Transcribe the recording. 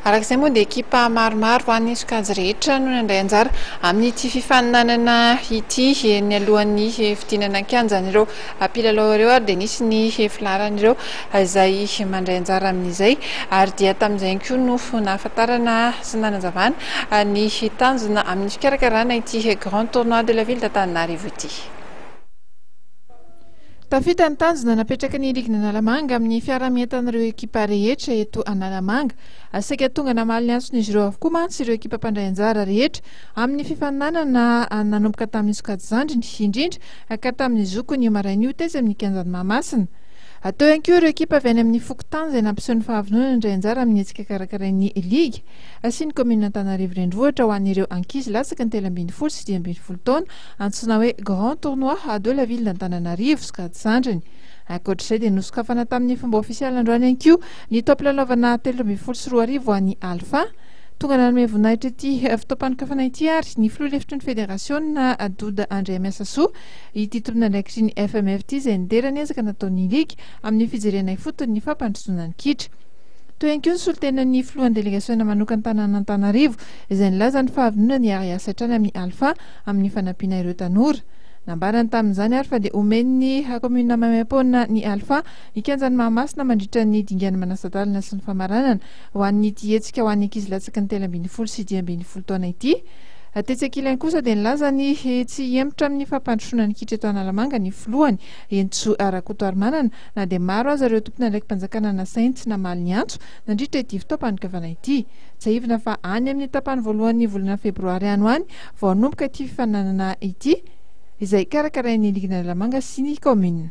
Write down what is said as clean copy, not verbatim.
Arak'izay moa dia ekipa maromaro ho an'ny sokajy rehetra no nandray anjara amin'ity fifaninanana ity ny alohan'ny fidinana kianjana ireo mpilalao ireo ary dia nisy ny filaran'ireo izay mandray anjara amin'izay ary dia tamin'izay ihany koa no nahafantarana sy nanazavana ny tanjona amin'ny fikarakarana ity grand tournoi de la ville d'Antananarivo ity. Tafita ny tanjona napetraka ny ligna Analamanga amin'ny fiaramientan'ireo ekipa rehetra eto Analamanga. Saika tonga namaly ny antson'izy ireo avokoa mantsy ireo ekipa mpandray anjara rehetra amin'ny fifaninanana nanomboka tamin'ny sokajy zandriny indrindra ka tamin'ny zokony maraina io taiza amin'ny kianjan'ny Mahamasina. Atao ihany koa ireo ekipa avy any amin'ny Fokotany izay nampiseho ny fahavonona indray anjara amin'ny hetsika karakarain'ny liga sy ny komina Antananarivo renivohitra ho an'ireo ankizy latsaky ny 17 sy 18 taona antsoina hoe grand tournoi de la ville d'Antananarivo sokajy zandriny. Ankoatr'izay dia nosokafana tamin'ny fomba ofisialy androany ihany koa ny tompilalaovana 13 sy 14 ho an'ny Alpha. Tonga nanome voninahitra ity fitaopanokafana ity ary ny filoha lefitry ny federasiona Doda Andrea Miasasoa ity tompona andraikitry ny FMF ity izay niderany ezaka nataon'ny liga amin'ny fijerena fotony ny fampandrosoana ny kitra. Toy ihany koa ny solotenan'ny filohan'ny delegasiona manokana Antananarivo izay nilaza ny fahavonona ny ariasa hatrany amin'ny Alpha amin'ny fanampiana ireo tanora. Nambarany tamin'izany ary fa dia omen'ny komina Maimaimpoana ny Alpha ikianjan'ny Mahamasina mandritra ny dingana manasadalina sy ny famaranana ho an'ny hetsika ho an'ny ankizy latsaky ny 17 sy 18 taona ity. Tetsaka ilany kosa dia nilaza ny tsy hemitra amin'ny fampandrosoana ny kitra eto Analamanga ny filohany Entso Rakotoarimanana na dia maro aza ireo tompona ndraiky mpanjakana nasaintsy namaly ny antso nandritra ity fitaopanokafana ity. Tsy ivona fa any amin'ny tapany voalohan'ny volana febroary any ho any vao hanomboka ity fifaninanana ity izay karakarain'ny liga Analamanga sy ny komina.